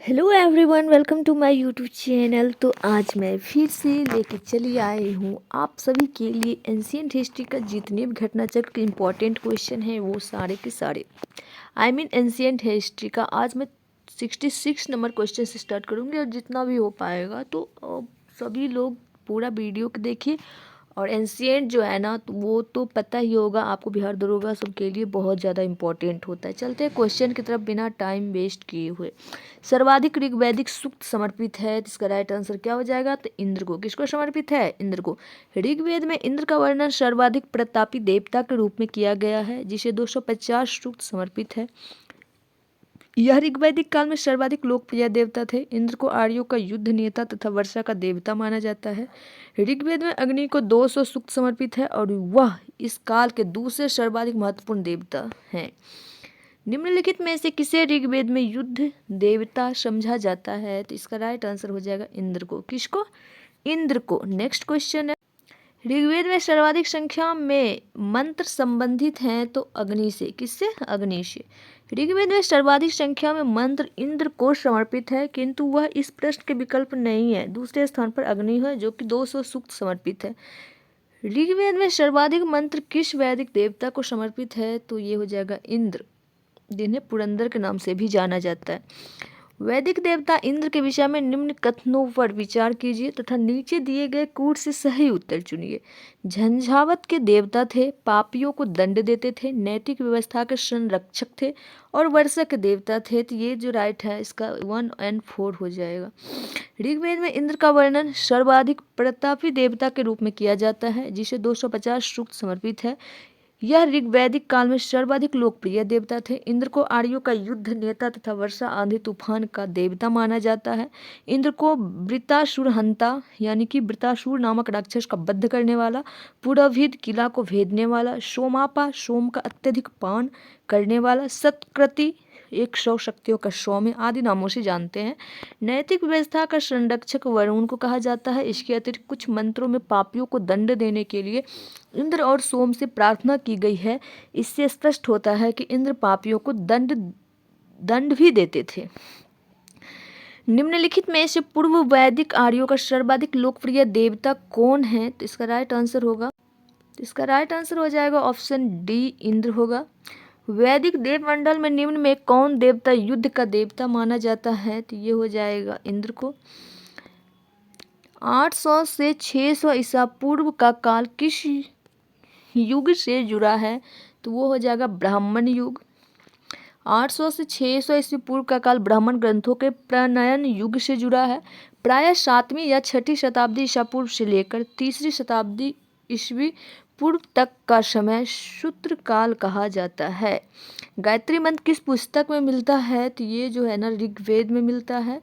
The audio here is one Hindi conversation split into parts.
Hello everyone, welcome to my YouTube channel. तो आज मैं फिर से लेके चली आई हूँ आप सभी के लिए एंशियंट हिस्ट्री का जितने भी घटनाचक्र के इम्पोर्टेंट क्वेश्चन हैं वो सारे के सारे एंशियंट हिस्ट्री का आज मैं 66 नंबर क्वेश्चन से स्टार्ट करूँगी और जितना भी हो पाएगा तो सभी लोग पूरा वीडियो को देखिए। और एंशियंट जो है ना तो वो तो पता ही होगा आपको, बिहार दरोगा सबके लिए बहुत ज़्यादा इंपॉर्टेंट होता है। चलते हैं क्वेश्चन की तरफ बिना टाइम वेस्ट किए हुए। सर्वाधिक ऋग्वैदिक सूक्त समर्पित है, इसका राइट आंसर क्या हो जाएगा? तो इंद्र को। किसको समर्पित है? इंद्र को। ऋग्वेद में इंद्र का वर्णन सर्वाधिक प्रतापी देवता के रूप में किया गया है, जिसे 250 सूक्त समर्पित है। यह ऋग्वैदिक काल में सर्वाधिक लोकप्रिय देवता थे। इंद्र को आर्यों का युद्ध नेता तथा वर्षा का देवता माना जाता है। ऋग्वेद में अग्नि को 200 सूक्त समर्पित है और वह इस काल के दूसरे सर्वाधिक महत्वपूर्ण देवता हैं। निम्नलिखित में से किसे ऋग्वेद में युद्ध देवता समझा जाता है? तो इसका राइट आंसर हो जाएगा इंद्र को। किसको? इंद्र को। नेक्स्ट क्वेश्चन है, ऋग्वेद में सर्वाधिक संख्या में मंत्र संबंधित हैं तो अग्नि से। किससे? अग्नि से। ऋग्वेद में सर्वाधिक संख्या में मंत्र इंद्र को समर्पित है, किंतु वह इस प्रश्न के विकल्प नहीं है। दूसरे स्थान पर अग्नि है जो कि 200 सूक्त समर्पित है। ऋग्वेद में सर्वाधिक मंत्र किस वैदिक देवता को समर्पित है? तो ये हो जाएगा इंद्र, जिन्हें पुरंदर के नाम से भी जाना जाता है। वैदिक देवता इंद्र के विषय में निम्न कथनों पर विचार कीजिए तथा नीचे दिए गए कूट से सही उत्तर चुनिए। झंझावत के देवता थे, पापियों को दंड देते थे, नैतिक व्यवस्था के संरक्षक थे और वर्षा के देवता थे। तो ये जो राइट है इसका 1 और 4 हो जाएगा। ऋग्वेद में इंद्र का वर्णन सर्वाधिक प्रतापी देवता के रूप में किया जाता है, जिसे 250 सूक्त समर्पित है। यह ऋग्वैदिक काल में सर्वाधिक लोकप्रिय देवता थे। इंद्र को आर्यों का युद्ध नेता तथा वर्षा आंधी तूफान का देवता माना जाता है। इंद्र को वृतासुर हंता यानी कि वृतासुर नामक राक्षस का वध करने वाला, पुरभिद किला को भेदने वाला, सोमापा सोम का अत्यधिक पान करने वाला, सत्कृति 100 शक्तियों का सौम्य आदि नामों से जानते हैं। नैतिक व्यवस्था का संरक्षक वरुण को कहा जाता है। इसके अतिरिक्त कुछ मंत्रों में पापियों को दंड देने के लिए इंद्र और सोम से प्रार्थना की गई है। इससे स्पष्ट होता है कि इंद्र पापियों को दंड भी देते थे। निम्नलिखित में से पूर्व वैदिक आर्यों का सर्वाधिक लोकप्रिय देवता कौन है? तो इसका राइट आंसर होगा, इसका राइट आंसर हो जाएगा ऑप्शन डी, इंद्र होगा। वैदिक देवमंडल में निम्न में कौन देवता युद्ध का देवता माना जाता है? तो ये हो जाएगा इंद्र को। 800 से 600 ईसा पूर्व का काल किस युग से जुड़ा है? तो वो हो जाएगा ब्राह्मण युग। 800 से 600 ईस्वी पूर्व का काल ब्राह्मण ग्रंथों के प्रणयन युग से जुड़ा है। प्रायः 7वीं या 6ठी शताब्दी ईसा पूर्व से लेकर 3री शताब्दी ईस्वी पूर्व तक का समय शूद्र काल कहा जाता है। गायत्री मंत्र किस पुस्तक में मिलता है? तो ये जो है ना ऋग्वेद में मिलता है।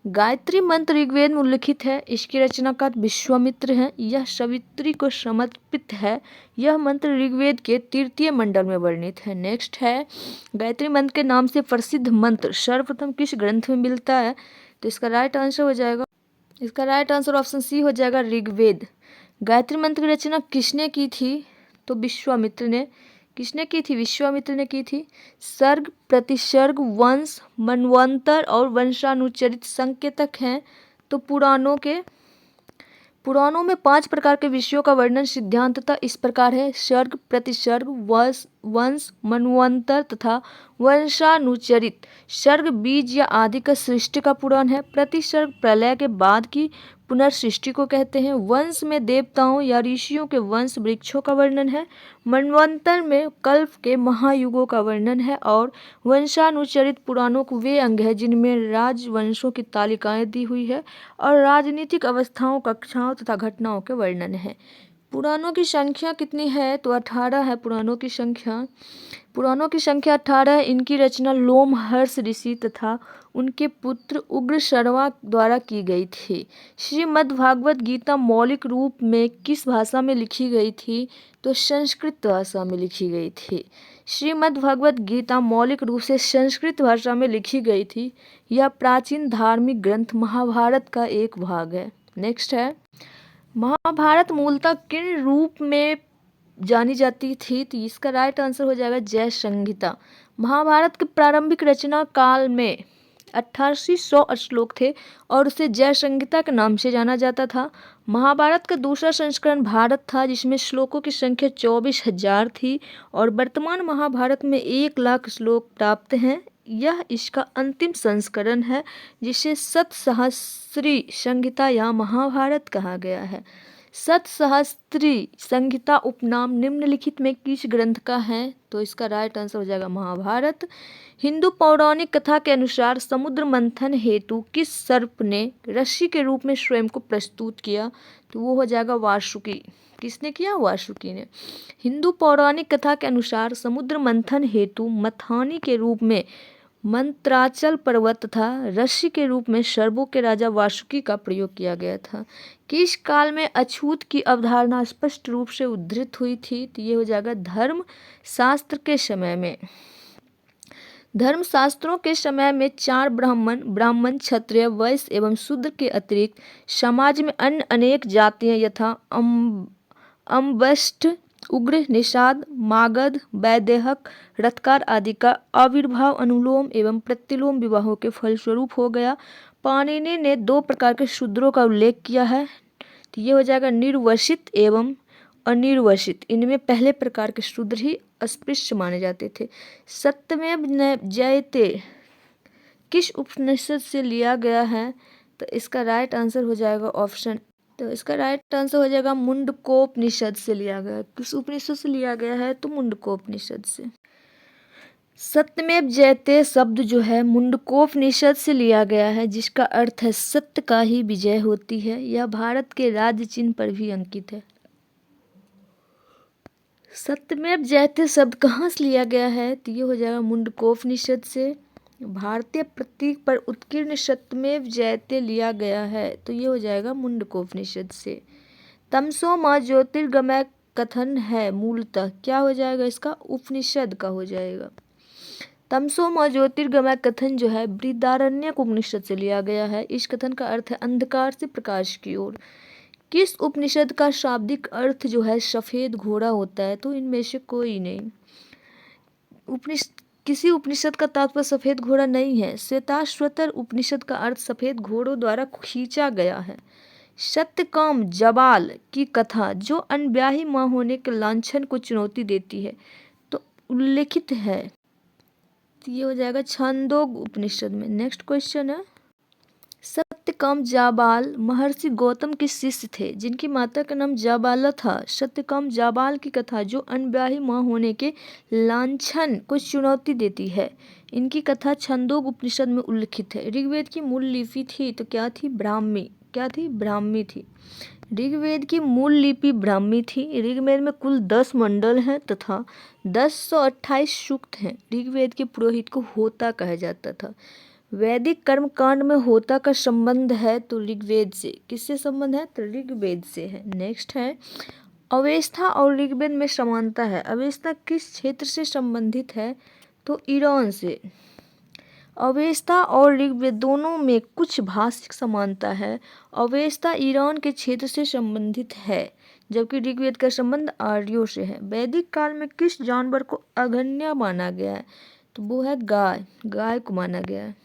गायत्री मंत्र ऋग्वेद में उल्लिखित है। इसकी रचनाकार विश्वामित्र हैं। यह सवित्री को समर्पित है। यह मंत्र ऋग्वेद के 3य मंडल में वर्णित है। नेक्स्ट है, गायत्री मंत्र के नाम से प्रसिद्ध मंत्र सर्वप्रथम किस ग्रंथ में मिलता है? तो इसका राइट आंसर हो जाएगा, इसका राइट आंसर ऑप्शन सी हो जाएगा, ऋग्वेद। गायत्री मंत्र की रचना किसने की थी? तो विश्वामित्र ने। किसने की थी? विश्वामित्र ने की थी। सर्ग, प्रतिसर्ग, वंश, मनवंतर और वंशानुचरित संकेतक हैं। तो पुराणों में 5 प्रकार के विषयों का वर्णन सिद्धांततः इस प्रकार है: सर्ग, प्रतिसर्ग, वंश, मनवंतर तथा वंशानुचरित। सर्ग बीज या आदि का सृष्टि का पुराण है। प्रतिसर्ग प्रलय के बाद की पुनर्सृष्टि को कहते हैं। वंश में देवताओं या ऋषियों के वंश वृक्षों का वर्णन है। मनवंतर में कल्प के महायुगों का वर्णन है। और वंशानुचरित पुराणों के वे अंग हैं जिनमें राजवंशों की तालिकाएं दी हुई है और राजनीतिक अवस्थाओं, कक्षाओं तथा घटनाओं के वर्णन है। पुराणों की संख्या कितनी है? तो 18 है पुराणों की संख्या। पुराणों की संख्या 18 है। इनकी रचना लोमहर्ष ऋषि तथा उनके पुत्र उग्रशर्वा द्वारा की गई थी। श्रीमद् भागवत गीता मौलिक रूप में किस भाषा में लिखी गई थी? तो संस्कृत भाषा में लिखी गई थी। श्रीमद् भगवत गीता मौलिक रूप से संस्कृत भाषा में लिखी गई थी। यह प्राचीन धार्मिक ग्रंथ महाभारत का एक भाग है। नेक्स्ट है, महाभारत मूलतः किन रूप में जानी जाती थी? तो इसका राइट आंसर हो जाएगा जय संहिता। महाभारत के प्रारंभिक रचना काल में 8800 श्लोक थे और उसे जय संहिता के नाम से जाना जाता था। महाभारत का दूसरा संस्करण भारत था जिसमें श्लोकों की संख्या 24,000 थी और वर्तमान महाभारत में 1,00,000 श्लोक प्राप्त हैं। यह इसका अंतिम संस्करण है जिसे सतसहस्त्री संहिता या महाभारत कहा गया है। सतसहस्त्री संहिता उपनाम निम्नलिखित में किस ग्रंथ का है? तो इसका राइट आंसर हो जाएगा महाभारत। हिंदू पौराणिक कथा के अनुसार समुद्र मंथन हेतु किस सर्प ने ऋषि के रूप में स्वयं को प्रस्तुत किया? तो वो हो जाएगा वासुकी। किसने किया? वासुकी ने। हिंदू पौराणिक कथा के अनुसार समुद्र मंथन हेतु मथानी के रूप में मंत्राचल पर्वत तथा ऋषि के रूप में सर्पों के राजा वासुकी का प्रयोग किया गया था। किस काल में अछूत की अवधारणा स्पष्ट रूप से उद्धृत हुई थी? तो ये हो जाएगा धर्म शास्त्र के समय में। धर्मशास्त्रों के समय में 4 ब्राह्मण, क्षत्रिय, वैश्य एवं शूद्र के अतिरिक्त समाज में अन्य अनेक जातियां यथा अम्बष्ठ, उग्र, निषाद, मागध, वैदेहक, रथकार आदि का आविर्भाव अनुलोम एवं प्रतिलोम विवाहों के फलस्वरूप हो गया। पाणिनि ने 2 प्रकार के शूद्रों का उल्लेख किया है। तो ये हो जाएगा निर्वसित एवं अनिर्वसित। इनमें पहले प्रकार के शूद्र ही अस्पृश्य माने जाते थे। सत्यमेव जयते किस उपनिषद से लिया गया है? तो इसका राइट आंसर हो जाएगा ऑप्शन। तो इसका राइट आंसर हो जाएगा मुंडकोपनिषद से लिया गया। किस उपनिषद से लिया गया है? तो मुंडकोपनिषद से। सत्यमेव जयते शब्द जो है मुंडकोपनिषद से लिया गया है जिसका अर्थ है सत्य का ही विजय होती है। यह भारत के राज्य चिन्ह पर भी अंकित है। सत्यमेव जयते शब्द कहाँ से लिया गया है? तो ये हो जाएगा मुंडकोपनिषद से। भारतीय प्रतीक पर उत्कीर्ण सत्यमेव जयते लिया गया है तो ये हो जाएगा मुंडकोपनिषद से। तमसो मा ज्योतिर्गमय कथन है मूलतः क्या हो जाएगा? इसका उपनिषद का हो जाएगा। तमसो मा ज्योतिर्गमय कथन जो है बृहदारण्यक उपनिषद से लिया गया है। इस कथन का अर्थ है अंधकार से प्रकाश की ओर। किस उपनिषद का शाब्दिक अर्थ जो है सफेद घोड़ा होता है? तो इनमें से कोई नहीं। किसी उपनिषद का तात्पर्य सफेद घोड़ा नहीं है। श्वेताश्वतर उपनिषद का अर्थ सफेद घोड़ों द्वारा खींचा गया है। सत्यकाम जबाल की कथा जो अनब्याही मां होने के लांछन को चुनौती देती है तो उल्लेखित है। तो ये हो जाएगा छांदोग उपनिषद में। नेक्स्ट क्वेश्चन है सत्यकाम जाबाल महर्षि गौतम के शिष्य थे जिनकी माता का नाम जाबाला था। सत्यकाम जाबाल की कथा जो अनब्याही मां होने के लांछन को चुनौती देती है। इनकी कथा छंदोग उपनिषद में उल्लिखित है। ऋग्वेद की मूल लिपि थी तो क्या थी? ब्राह्मी। क्या थी? ब्राह्मी थी। ऋग्वेद की मूल लिपि ब्राह्मी थी। ऋग्वेद में कुल 10 मंडल हैं तथा 1028 सूक्त हैं। ऋग्वेद के पुरोहित को होता कहा जाता था। वैदिक कर्मकांड में होता का संबंध है तो ऋग्वेद से। किससे संबंध है? तो ऋग्वेद से है। नेक्स्ट है अवेस्था और ऋग्वेद में समानता है। अवेस्था किस क्षेत्र से संबंधित है? तो ईरान से। अवेस्था और ऋग्वेद दोनों में कुछ भाषिक समानता है। अवेस्था ईरान के क्षेत्र से संबंधित है जबकि ऋग्वेद का संबंध आर्यों से है। वैदिक काल में किस जानवर को अघन्य माना गया है? तो वो है गाय। गाय को माना गया है।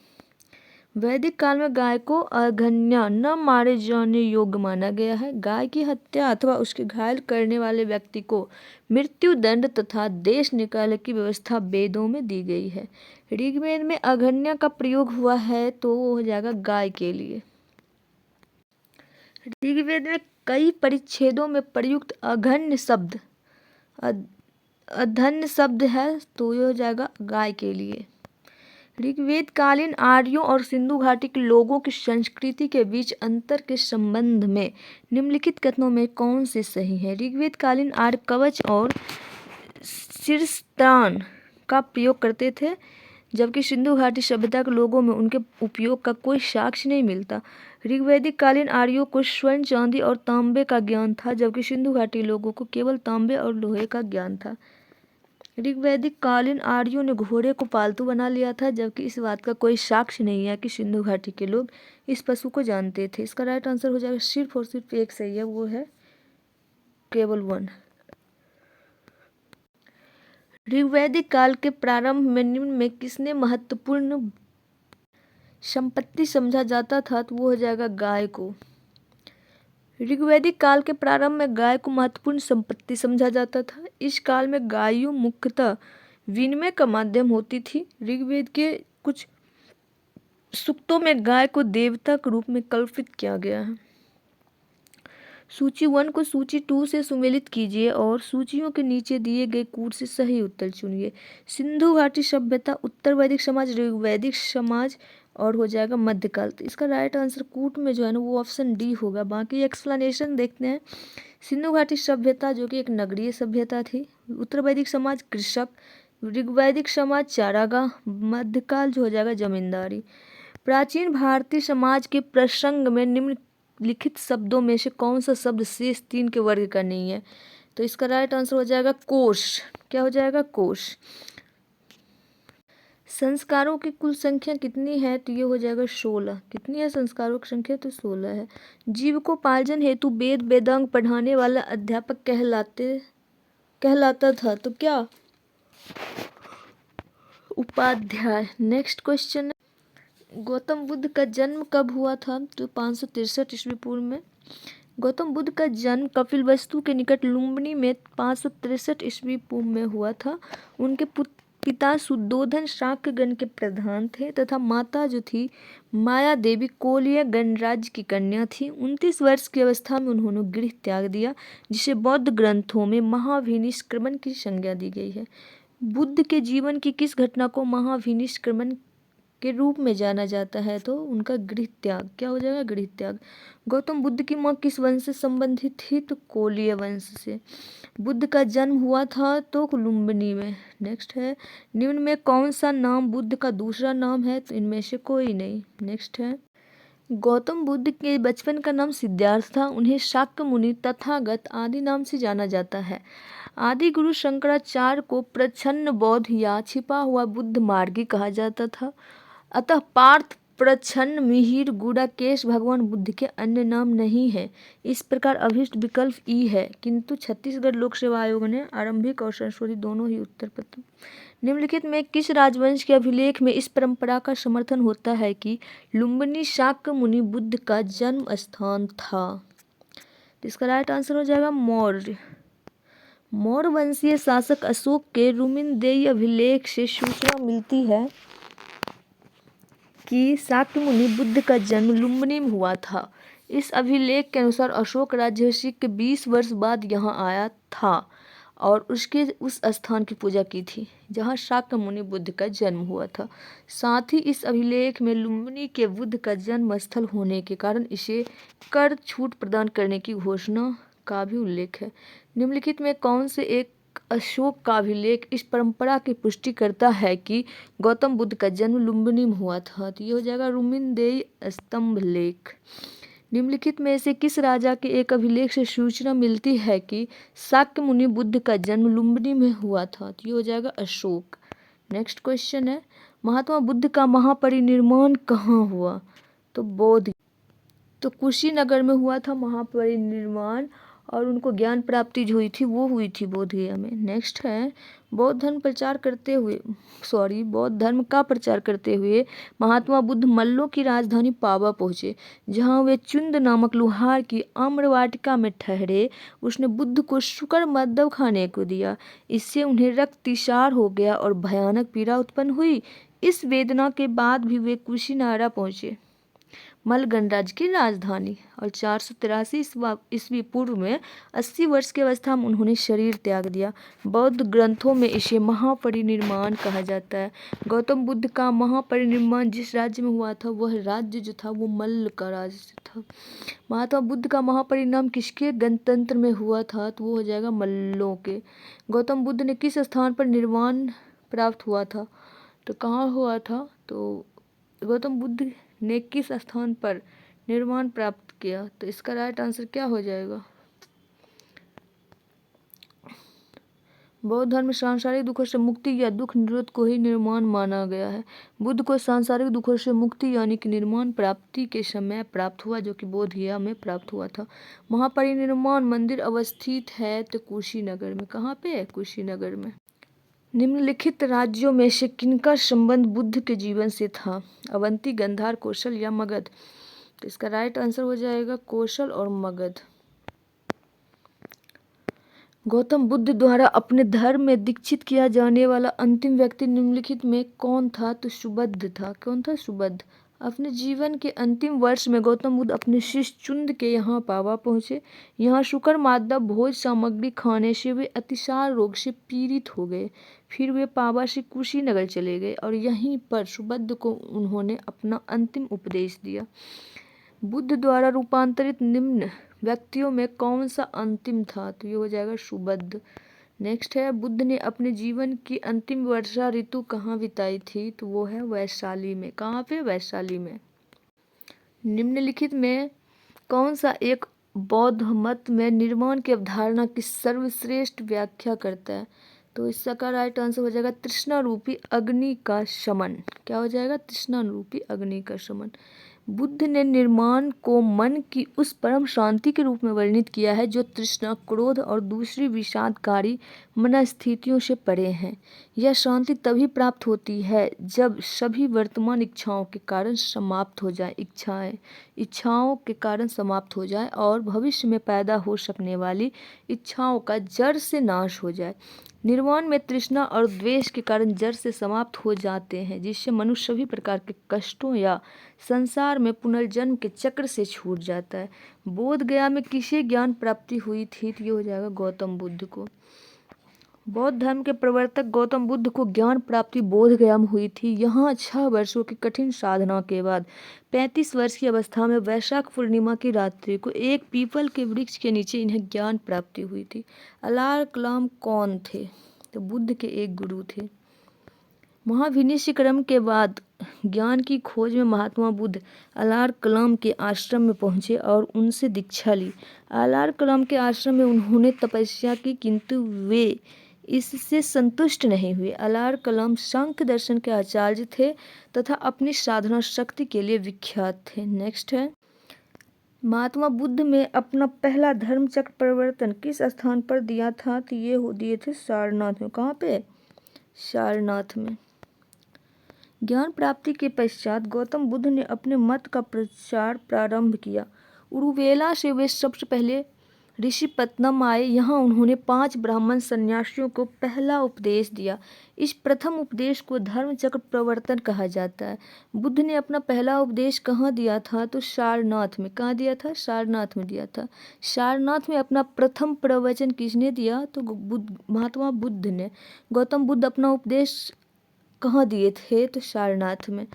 वैदिक काल में गाय को अघन्य न मारे जाने योग्य माना गया है। गाय की हत्या अथवा उसके घायल करने वाले व्यक्ति को मृत्यु दंड तथा देश निकालने की व्यवस्था वेदों में दी गई है। ऋग्वेद में अघन्य का प्रयोग हुआ है तो वो हो जाएगा गाय के लिए। ऋग्वेद में कई परिच्छेदों में प्रयुक्त अघन्य शब्द अधन्य शब्द है तो ये हो जाएगा गाय के लिए। ऋग्वेद कालीन आर्यों और सिंधु घाटी के लोगों की संस्कृति के बीच अंतर के संबंध में निम्नलिखित कथनों में कौन से सही है? ऋग्वेद कालीन आर्य कवच और शीर्षस्त्राण का प्रयोग करते थे जबकि सिंधु घाटी सभ्यता के लोगों में उनके उपयोग का कोई साक्ष्य नहीं मिलता। ऋग्वैदिक कालीन आर्यों को स्वर्ण, चांदी और तांबे का ज्ञान था जबकि सिंधु घाटी लोगों को केवल तांबे और लोहे का ज्ञान था। ऋग्वैदिक कालीन आर्यों ने घोड़े को पालतू बना लिया था जबकि इस बात का कोई साक्ष्य नहीं है कि सिंधु घाटी के लोग इस पशु को जानते थे। इसका राइट आंसर हो जाएगा सिर्फ और सिर्फ एक सही है, वो है केवल 1। ऋग्वैदिक काल के प्रारंभ में निम्न में किसने महत्वपूर्ण संपत्ति समझा जाता था तो वो हो जाएगा गाय को। ऋग्वैदिक काल के प्रारंभ में गाय को महत्वपूर्ण संपत्ति समझा जाता था। इस काल में गायों मुख्यतः विनिमय का माध्यम होती थी। ऋग्वेद के कुछ सूक्तों में गाय को देवता के रूप में कल्पित किया गया है। सूची 1 को सूची 2 से सुमेलित कीजिए और सूचियों के नीचे दिए गए कूट से सही उत्तर चुनिए। सिंधु घाटी सभ्यता, उत्तर वैदिक समाज, ऋग्वैदिक समाज और हो जाएगा मध्यकाल। तो इसका राइट आंसर कूट में जो है ना वो ऑप्शन डी होगा। बाकी एक्सप्लेनेशन देखते हैं। सिंधु घाटी सभ्यता जो कि एक नगरीय सभ्यता थी, उत्तर वैदिक समाज कृषक, ऋग्वैदिक समाज चारागाह, मध्यकाल जो हो जाएगा जमींदारी। प्राचीन भारतीय समाज के प्रसंग में निम्नलिखित शब्दों में से कौन सा शब्द शेष 3 के वर्ग का नहीं है? तो इसका राइट आंसर हो जाएगा कोश। क्या हो जाएगा? कोश। संस्कारों की कुल संख्या कितनी है? तो ये हो जाएगा 16। कितनी है संस्कारों की संख्या? तो 16 है। जीव को पार्जन हेतु वेद वेदांग पढ़ाने वाला अध्यापक कहलाता था तो क्या? उपाध्याय। नेक्स्ट क्वेश्चन है, गौतम बुद्ध का जन्म कब हुआ था? तो 563 ईस्वी पूर्व में। गौतम बुद्ध का जन्म कपिलवस्तु के निकट लुम्बिनी में 563 ईस्वी पूर्व में हुआ था। उनके पिता शुद्धोधन शाक्य गण के प्रधान थे तथा माता जो थी माया देवी कोलिय गणराज्य की कन्या थी। 29 वर्ष की अवस्था में उन्होंने गृह त्याग दिया, जिसे बौद्ध ग्रंथों में महाविनिष्क्रमण की संज्ञा दी गई है। बुद्ध के जीवन की किस घटना को महाविनिष्क्रमण के रूप में जाना जाता है? तो उनका गृह त्याग। क्या हो जाएगा? गृह त्याग। गौतम बुद्ध की माँ किस वंश से संबंधित थी? तो कोलिय वंश से। बुद्ध का जन्म हुआ था तो लुम्बिनी में। नेक्स्ट है, निम्न में कौन सा नाम बुद्ध का दूसरा नाम है? तो इनमें से कोई नहीं। नेक्स्ट है, गौतम बुद्ध के बचपन का नाम सिद्धार्थ था। उन्हें शाक्य मुनि, तथागत आदि नाम से जाना जाता है। आदि गुरु शंकराचार्य को प्रच्छन्न बौद्ध या छिपा हुआ बुद्ध मार्गी कहा जाता था। अतः पार्थ, प्रच्छन्न, मिहिर, गुडाकेश भगवान बुद्ध के अन्य नाम नहीं है। इस प्रकार अभिष्ट विकल्प ई है, किंतु छत्तीसगढ़ लोक सेवा आयोग ने आरंभिक और संशोधित दोनों ही उत्तर पत्र। निम्नलिखित में किस राजवंश के अभिलेख में इस परंपरा का समर्थन होता है कि लुम्बिनी शाक्य मुनि बुद्ध का जन्म स्थान था? इसका राइट आंसर हो जाएगा मौर्य। मौर्य वंशीय शासक अशोक के रुमिनदेयी अभिलेख से सूचना मिलती है कि शाक्य मुनि बुद्ध का जन्म लुम्बिनी में हुआ था। इस अभिलेख के अनुसार अशोक राज्याभिषेक के 20 वर्ष बाद यहाँ आया था और उसके उस स्थान की पूजा की थी जहाँ शाक्य मुनि बुद्ध का जन्म हुआ था। साथ ही इस अभिलेख में लुम्बिनी के बुद्ध का जन्म स्थल होने के कारण इसे कर छूट प्रदान करने की घोषणा का भी उल्लेख है। निम्नलिखित में कौन से एक अशोक का अभिलेख इस परंपरा की पुष्टि करता है कि गौतम बुद्ध का जन्म लुम्बिनी में हुआ था? तो ये हो जाएगा रुमिनदेयी स्तंभ लेख। निम्नलिखित में से किस राजा के एक अभिलेख से सूचना मिलती है कि शाक्य मुनि बुद्ध का जन्म लुम्बिनी में हुआ था? तो ये हो जाएगा अशोक। नेक्स्ट क्वेश्चन है, महात्मा बुद्ध का महापरिनिर्वाण कहाँ हुआ? तो बोध, तो कुशीनगर में हुआ था महापरिनिर्वाण और उनको ज्ञान प्राप्ति जो हुई थी वो हुई थी बोधगया में। नेक्स्ट है, बौद्ध धर्म का प्रचार करते हुए महात्मा बुद्ध मल्लों की राजधानी पावा पहुँचे, जहाँ वे चुंद नामक लुहार की आम्र वाटिका में ठहरे। उसने बुद्ध को शुकर मद्दव खाने को दिया। इससे उन्हें रक्तस्राव हो गया और भयानक पीड़ा उत्पन्न हुई। इस वेदना के बाद भी वे कुशीनारा पहुँचे, मल्ल गणराज्य की राजधानी, और 483 ईस्वी पूर्व में 80 वर्ष की अवस्था में उन्होंने शरीर त्याग दिया। बौद्ध ग्रंथों में इसे महापरिनिर्वाण कहा जाता है। गौतम बुद्ध का महापरिनिर्वाण जिस राज्य में हुआ था वह राज्य जो था वो मल्ल का राज्य था। महात्मा बुद्ध का महापरिनिर्वाण किसके गणतंत्र में हुआ था? तो वो हो जाएगा मल्लों के। गौतम बुद्ध ने किस स्थान पर निर्वाण प्राप्त हुआ था? तो कहाँ हुआ था? तो गौतम बुद्ध ने किस स्थान पर निर्वाण प्राप्त किया? तो इसका राइट आंसर क्या हो जाएगा? बौद्ध धर्म में सांसारिक दुखों से मुक्ति या दुख निरोध को ही निर्वाण माना गया है। बुद्ध को सांसारिक दुखों से मुक्ति यानी कि निर्वाण प्राप्ति के समय प्राप्त हुआ, जो कि बोधगया में प्राप्त हुआ था। महापरिनिर्वाण मंदिर अवस्थित है तो कुशीनगर में। कहाँ पे है? कुशीनगर में। निम्नलिखित राज्यों में से किनका संबंध बुद्ध के जीवन से था? अवंती, गंधार, कौशल या मगध? तो इसका राइट आंसर हो जाएगा कौशल और मगध। गौतम बुद्ध द्वारा अपने धर्म में दीक्षित किया जाने वाला अंतिम व्यक्ति निम्नलिखित में कौन था? तो सुबुद्ध था। कौन था? सुबुद्ध। अपने जीवन के अंतिम वर्ष में गौतम बुद्ध अपने शिष्य चुंद के यहाँ पावा पहुँचे। यहाँ शुकर मादा भोज सामग्री खाने से वे अतिसार रोग से पीड़ित हो गए। फिर वे पावा से कुशीनगर चले गए और यहीं पर सुबुद्ध को उन्होंने अपना अंतिम उपदेश दिया। बुद्ध द्वारा रूपांतरित निम्न व्यक्तियों में कौन सा अंतिम था? तो ये हो जाएगा सुबुद्ध। नेक्स्ट है, बुद्ध ने अपने जीवन की अंतिम वर्षा ऋतु कहाँ बिताई थी? तो वो है वैशाली में। कहाँ पे? वैशाली में। निम्नलिखित में कौन सा एक बौद्ध मत में निर्वाण की अवधारणा की सर्वश्रेष्ठ व्याख्या करता है? तो इसका राइट आंसर हो जाएगा तृष्णा रूपी अग्नि का शमन। क्या हो जाएगा? तृष्णा रूपी अग्नि का शमन। बुद्ध ने निर्माण को मन की उस परम शांति के रूप में वर्णित किया है जो तृष्णा, क्रोध और दूसरी विषादकारी मनस्थितियों से परे हैं। यह शांति तभी प्राप्त होती है जब सभी वर्तमान इच्छाओं के कारण समाप्त हो जाए इच्छाओं के कारण समाप्त हो जाए और भविष्य में पैदा हो सकने वाली इच्छाओं का जड़ से नाश हो जाए। निर्वाण में तृष्णा और द्वेष के कारण जड़ से समाप्त हो जाते हैं, जिससे मनुष्य सभी प्रकार के कष्टों या संसार में पुनर्जन्म के चक्र से छूट जाता है। बोध गया में किसे ज्ञान प्राप्ति हुई थी? तो ये हो जाएगा गौतम बुद्ध को। बौद्ध धर्म के प्रवर्तक गौतम बुद्ध को ज्ञान प्राप्ति बोध गया में हुई थी। यहाँ 6 वर्षों की कठिन साधना के बाद 35 वर्ष की अवस्था में वैशाख पूर्णिमा की रात्रि को एक पीपल के वृक्ष के नीचे इन्हें ज्ञान प्राप्ति हुई थी। अलार कलाम कौन थे? तो बुद्ध के एक गुरु थे। महाविनिशय क्रम के बाद ज्ञान की खोज में महात्मा बुद्ध अलार कलाम के आश्रम में पहुंचे और उनसे दीक्षा ली। अलार कलाम के आश्रम में उन्होंने तपस्या की, किंतु वे इससे संतुष्ट नहीं हुए। अलार कलाम सांख्य दर्शन के आचार्य थे तथा अपनी साधना शक्ति के लिए विख्यात थे। नेक्स्ट है, महात्मा बुद्ध में अपना पहला धर्म चक्र प्रवर्तन किस स्थान पर दिया था? तो ये हो दिए थे सारनाथ में। कहाँ पे? सारनाथ में। ज्ञान प्राप्ति के पश्चात गौतम बुद्ध ने अपने मत का प्रचार प्रारंभ किया। उरुवेला से वे सबसे पहले ऋषिपत्तनम आए। यहाँ उन्होंने 5 ब्राह्मण सन्यासियों को पहला उपदेश दिया। इस प्रथम उपदेश को धर्म चक्र प्रवर्तन कहा जाता है। बुद्ध ने अपना पहला उपदेश कहाँ दिया था? तो सारनाथ में। कहाँ दिया था? सारनाथ में दिया था। सारनाथ में अपना प्रथम प्रवचन किसने दिया? तो महात्मा बुद्ध ने। गौतम बुद्ध अपना उपदेश कहाँ दिए थे? तो सारनाथ में।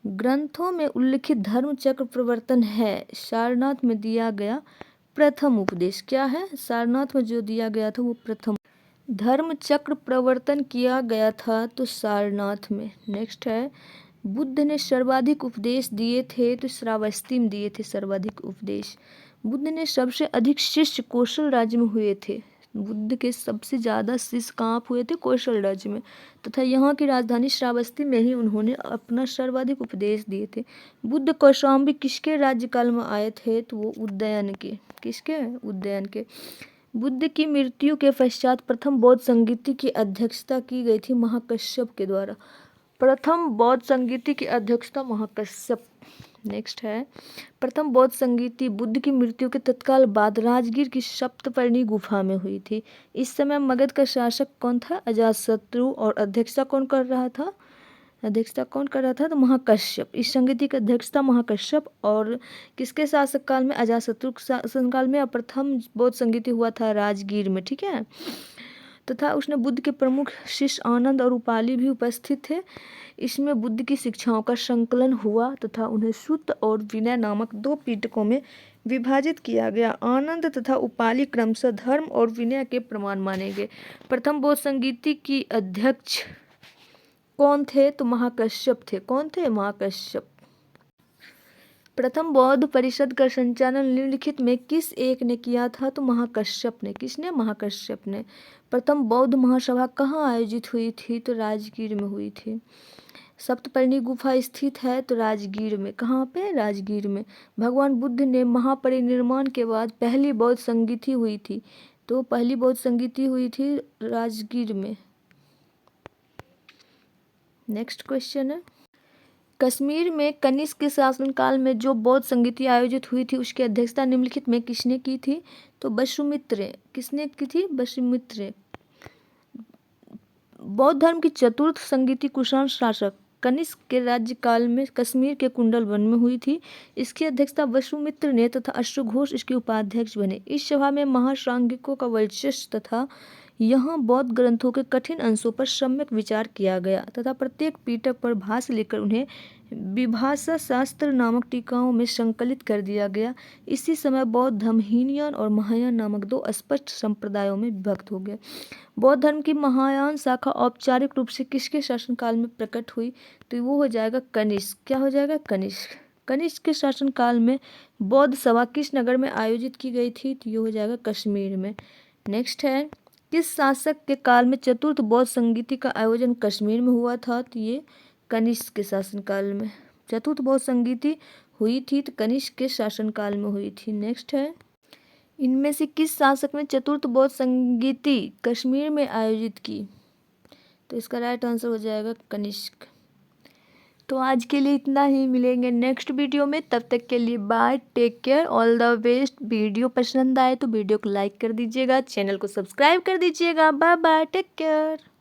ग्रंथों में उल्लिखित धर्म चक्र प्रवर्तन है सारनाथ में दिया गया प्रथम उपदेश। क्या है? सारनाथ में जो दिया गया था वो प्रथम धर्म चक्र प्रवर्तन किया गया था तो सारनाथ में। नेक्स्ट है, बुद्ध ने सर्वाधिक उपदेश दिए थे तो श्रावस्ती में दिए थे सर्वाधिक उपदेश। बुद्ध ने सबसे अधिक शिष्य कौशल राज्य में हुए थे। बुद्ध के सबसे ज़्यादा शिष्य कहाँ हुए थे? कौशल राज्य में, तथा यहाँ की राजधानी श्रावस्ती में ही उन्होंने अपना सर्वाधिक उपदेश दिए थे। बुद्ध कौशाम्बी किसके राज्यकाल में आए थे? तो वो उदयन के। किसके? उदयन के। बुद्ध की मृत्यु के पश्चात प्रथम बौद्ध संगीति की अध्यक्षता की गई थी महाकश्यप के द्वारा। प्रथम बौद्ध संगीति की अध्यक्षता महाकश्यप। नेक्स्ट है, प्रथम बौद्ध संगीति बुद्ध की मृत्यु के तत्काल बाद राजगीर की सप्तपर्णी गुफा में हुई थी। इस समय मगध का शासक कौन था? अजातशत्रु। और अध्यक्षता कौन कर रहा था? तो महाकश्यप। इस संगीति की अध्यक्षता महाकश्यप। और किसके शासक काल में? अजातशत्रु के शासनकाल में। प्रथम बौद्ध संगीति हुआ था राजगीर में। ठीक है, तथा उसने बुद्ध के प्रमुख शिष्य आनंद और उपाली भी उपस्थित थे। इसमें बुद्ध की शिक्षाओं का संकलन हुआ तथा उन्हें सुत्त और विनय नामक 2 पिटकों में विभाजित किया गया। आनंद तथा उपाली क्रमशः धर्म और विनय के प्रमाण माने गए। प्रथम बौद्ध संगीति की अध्यक्ष कौन थे? तो महाकश्यप थे। कौन थे? महाकश्यप। प्रथम बौद्ध परिषद का संचालन निम्नलिखित में किस एक ने किया था? तो महाकश्यप ने। किसने? महाकश्यप ने। प्रथम बौद्ध महासभा कहाँ आयोजित हुई थी? तो राजगीर में हुई थी। सप्तपर्णी गुफा स्थित है तो राजगीर में। कहाँ पे? राजगीर में। भगवान बुद्ध ने महापरिनिर्वाण के बाद पहली बौद्ध संगीति हुई थी। तो पहली बौद्ध संगीति हुई थी राजगीर में। नेक्स्ट क्वेश्चन है, कश्मीर में कनिष्क के शासनकाल में जो बौद्ध संगीति आयोजित हुई थी उसकी अध्यक्षता निम्नलिखित में किसने की थी? तो वसुमित्र। किसने की थी? वसुमित्र। बौद्ध धर्म की चतुर्थ संगीति कुषाण शासक कनिष्क के राज्यकाल में कश्मीर के कुंडल वन में हुई थी। इसकी अध्यक्षता वसुमित्र ने तथा अश्वघोष इसके उपाध्यक्ष बने। इस सभा में महासांगिकों का वर्चस्व तथा यहाँ बौद्ध ग्रंथों के कठिन अंशों पर सम्यक विचार किया गया तथा प्रत्येक पीठक पर भाष्य लेकर उन्हें विभाषा शास्त्र नामक टीकाओं में संकलित कर दिया गया। इसी समय बौद्ध धर्म हीनयान और महायान नामक दो स्पष्ट संप्रदायों में विभक्त हो गया। बौद्ध धर्म की महायान शाखा औपचारिक रूप से किसके शासनकाल में प्रकट हुई? तो वो हो जाएगा कनिष्क। क्या हो जाएगा? कनिष्क। कनिष्क के शासनकाल में बौद्ध सभा किस नगर में आयोजित की गई थी? तो ये हो जाएगा कश्मीर में। नेक्स्ट है, किस शासक के काल में चतुर्थ बौद्ध संगीति का आयोजन कश्मीर में हुआ था? तो ये कनिष्क के शासनकाल में चतुर्थ बौद्ध संगीति हुई थी, तो कनिष्क के शासनकाल में हुई थी। नेक्स्ट है, इनमें से किस शासक ने चतुर्थ बौद्ध संगीति कश्मीर में आयोजित की? तो इसका राइट आंसर हो जाएगा कनिष्क। तो आज के लिए इतना ही, मिलेंगे नेक्स्ट वीडियो में। तब तक के लिए bye, take care, all the best. Video पसंद आए तो वीडियो को लाइक कर दीजिएगा, चैनल को सब्सक्राइब कर दीजिएगा। Bye bye, take care.